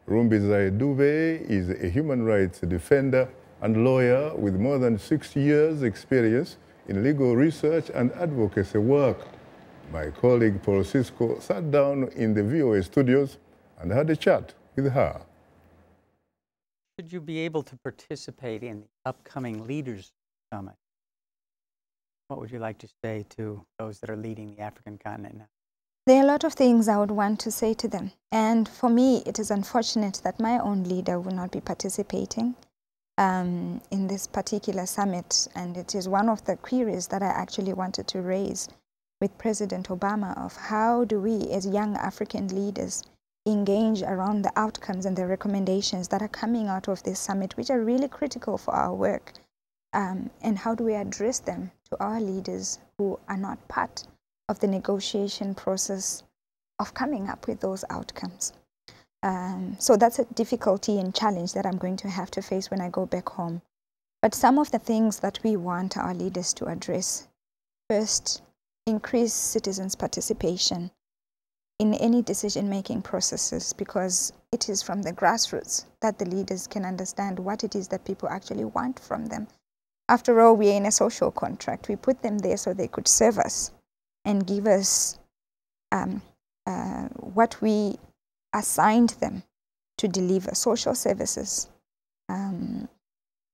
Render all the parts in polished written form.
Rumbidzai Dube is a human rights defender and lawyer with more than 6 years' experience in legal research and advocacy work. My colleague Paul Sisco sat down in the VOA studios and had a chat with her. Should you be able to participate in the upcoming Leaders Summit? What would you like to say to those that are leading the African continent now? There are a lot of things I would want to say to them. And for me, it is unfortunate that my own leader will not be participating in this particular summit. And it is one of the queries that I actually wanted to raise with President Obama of how do we, as young African leaders, engage around the outcomes and the recommendations that are coming out of this summit, which are really critical for our work. And how do we address them to our leaders who are not part of the negotiation process of coming up with those outcomes. So that's a difficulty and challenge that I'm going to have to face when I go back home. But some of the things that we want our leaders to address: first, increase citizens' participation in any decision-making processes, because it is from the grassroots that the leaders can understand what it is that people actually want from them. After all, we are in a social contract. We put them there so they could serve us and give us what we assigned them to deliver: social services,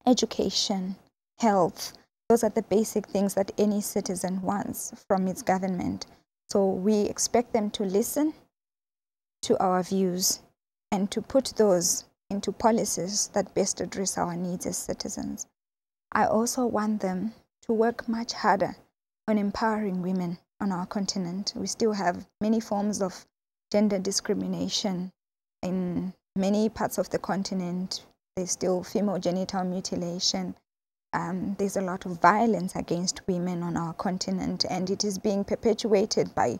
education, health. Those are the basic things that any citizen wants from its government. So we expect them to listen to our views and to put those into policies that best address our needs as citizens. I also want them to work much harder on empowering women on our continent. We still have many forms of gender discrimination in many parts of the continent. There's still female genital mutilation. There's a lot of violence against women on our continent, and it is being perpetuated by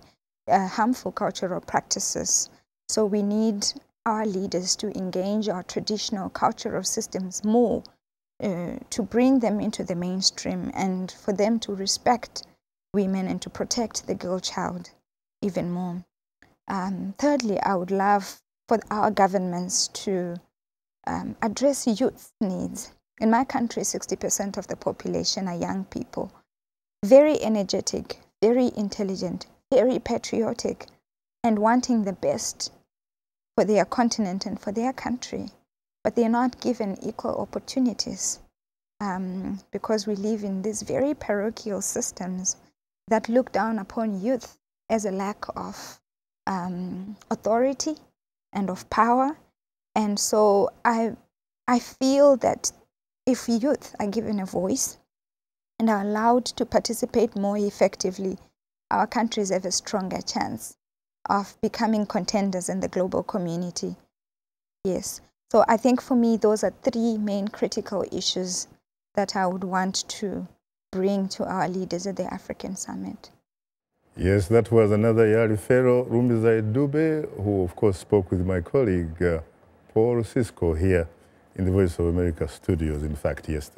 harmful cultural practices. So we need our leaders to engage our traditional cultural systems more, to bring them into the mainstream and for them to respect women and to protect the girl child even more. Thirdly, I would love for our governments to address youth needs. In my country, 60% of the population are young people, very energetic, very intelligent, very patriotic, and wanting the best for their continent and for their country. But they're not given equal opportunities because we live in these very parochial systems that look down upon youth as a lack of authority and of power. And so I feel that if youth are given a voice and are allowed to participate more effectively, our countries have a stronger chance of becoming contenders in the global community. Yes. So I think for me, those are three main critical issues that I would want to bring to our leaders at the African Summit. Yes, that was another YAL fellow, Rumbidzai Dube, who of course spoke with my colleague Paul Sisco here in the Voice of America studios, in fact, yesterday.